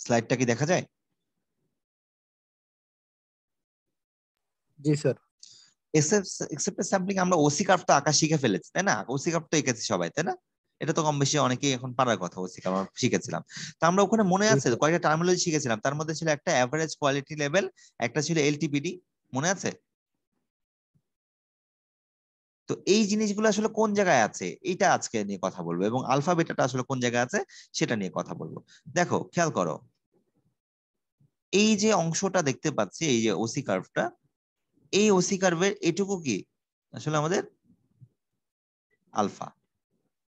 স্লাইডটা কি দেখা যায়? জি স্যার। এক্সেপ্টেড স্যাম্পলিং আমরা ওসি কার্ভ তো আঁকা শিখে ফেলেছি, তাই না? ওসি কার্ভ তো এঁকেছি সবাই, তাই না? এটা তো কম বেশি অনেকেই এখন পারার কথা, ওসি কার্ভ আমরা শিখেছিলাম। তো আমরা ওখানে মনে জি আছে স্যার। কয়েকটা টার্মিনোলজি শিখেছিলাম, তার মধ্যে ছিল একটা অ্যাভারেজ কোয়ালিটি লেভেল, একটা ছিল এলটিপিডি, মনে আছে? তো এই জিনিসগুলো আসলে কোন জায়গায় আছে এইটা আজকে নিয়ে কথা বলবো, এবং আলফা বেটাটা আসলে কোন জায়গায় আছে সেটা নিয়ে কথা বলবো। দেখো খেয়াল করো, এই যে অংশটা দেখতে পাচ্ছি, এই যে ওসি কার্ভটা, এই ওসি কার্ভের এটুকু কি আসলে আমাদের আলফা,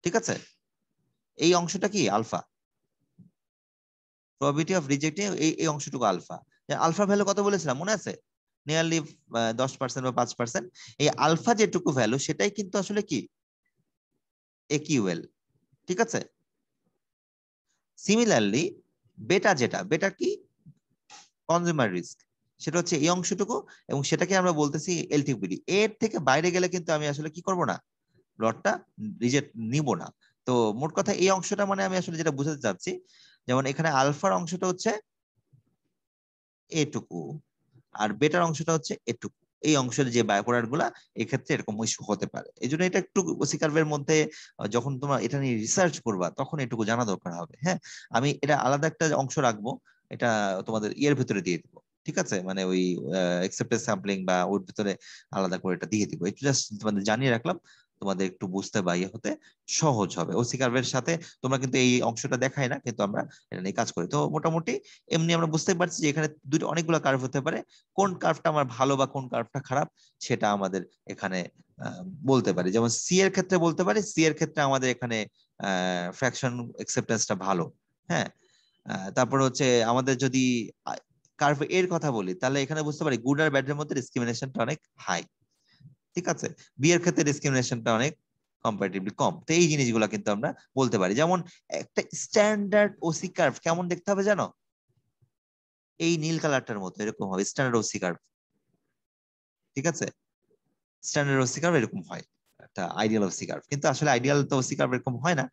ঠিক আছে? এই অংশটা কি আলফা, প্রবাবিলিটি অফ রিজেক্টিং এই অংশটুকু আলফা। আলফা ভ্যালু কত বলেছিলাম মনে আছে? নিয়ারলি 10% বা 5%। এই আলফা যেটুকু ভ্যালু সেটাই কিন্তু আসলে কি একিউএল, ঠিক আছে? সিমিলারলি বেটা, যেটা বেটা কি কনজিউমার রিস্ক, সেটা হচ্ছে এই অংশটুকু, এবং সেটাকে আমরা বলতেছি এলটিপিডি। এর থেকে বাইরে গেলে কিন্তু আমি আসলে কি করব না, লটটা রিজেক্ট নিব না। তো মোট কথা এই অংশটা মানে আমি আসলে যেটা বুঝাতে চাচ্ছি, যেমন এখানে আলফার অংশটা হচ্ছে এটুকু, আর বেটার অংশটা হচ্ছে এটুকু। এই অংশের যে বাই প্রোডাক্ট গুলা এক্ষেত্রে এরকম ইস্যু হতে পারে। এই জন্য এটা একটু ওসি কার্ভের মধ্যে যখন তোমরা এটা নিয়ে রিসার্চ করবা তখন এটুকু জানা দরকার হবে। হ্যাঁ, আমি এটা আলাদা একটা অংশ রাখবো, এটা তোমাদের ইয়ের ভিতরে দিয়ে দিব, ঠিক আছে? মানে ওই এক্সেপ্টেড স্যাম্পলিং বা ওর ভিতরে আলাদা করে এটা দিয়ে দিব। একটু জাস্ট তোমাদের জানিয়ে রাখলাম, তোমাদের একটু বুঝতে বা ইয়ে হতে সহজ হবে। ওসি কার্ভের সাথে তোমরা কিন্তু এই অংশটা দেখাই না, কিন্তু আমরা এটা নিয়ে কাজ করি। তো মোটামুটি এমনি আমরা বুঝতে পারছি যে এখানে দুটো অনেকগুলো কার্ভ হতে পারে, কোন কার্ভটা আমার ভালো বা কোন কার্ভটা খারাপ সেটা আমাদের এখানে বলতে পারি। যেমন সি এর ক্ষেত্রে বলতে পারি, সি এর ক্ষেত্রে আমাদের এখানে ফ্র্যাকশন অ্যাকসেপ্টেন্সটা ভালো। হ্যাঁ, তারপর হচ্ছে আমাদের যদি কার্ভ এর কথা বলি, তাহলে এখানে বুঝতে পারি গুড আর ব্যাড এর মধ্যে ডিসক্রিমিনেশনটা অনেক হাই, ঠিক আছে? বি এর ক্ষেত্রে ডিসক্রিমিনেশনটা অনেক কম্পারেটিভলি কম। তো এই জিনিসগুলো কিন্তু আমরা বলতে পারি। যেমন একটা স্ট্যান্ডার্ড ওসি কার্ভ কেমন দেখতে হবে জানো? এই নীল কালারটার মতো এরকম হবে স্ট্যান্ডার্ড ওসি কার্ভ, ঠিক আছে? স্ট্যান্ডার্ড ওসি কার্ভ এরকম হয়, একটা আইডিয়াল ওসি কার্ভ। কিন্তু আসলে আইডিয়াল তো ওসি কার্ভ এরকম হয় না,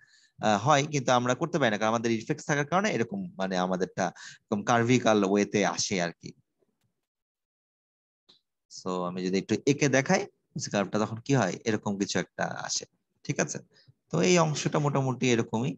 হয় কিন্তু আমরা করতে পারি না, কারণ আমাদের ইফেক্টস থাকার কারণে এরকম মানে আমাদেরটা এরকম কার্ভিকাল ওয়েতে আসে আর কি। সো আমি যদি একটু এঁকে দেখাই ওসি কার্ভটা, তখন কি হয় এরকম কিছু একটা আসে, ঠিক আছে? তো এই অংশটা মোটামুটি এরকমই।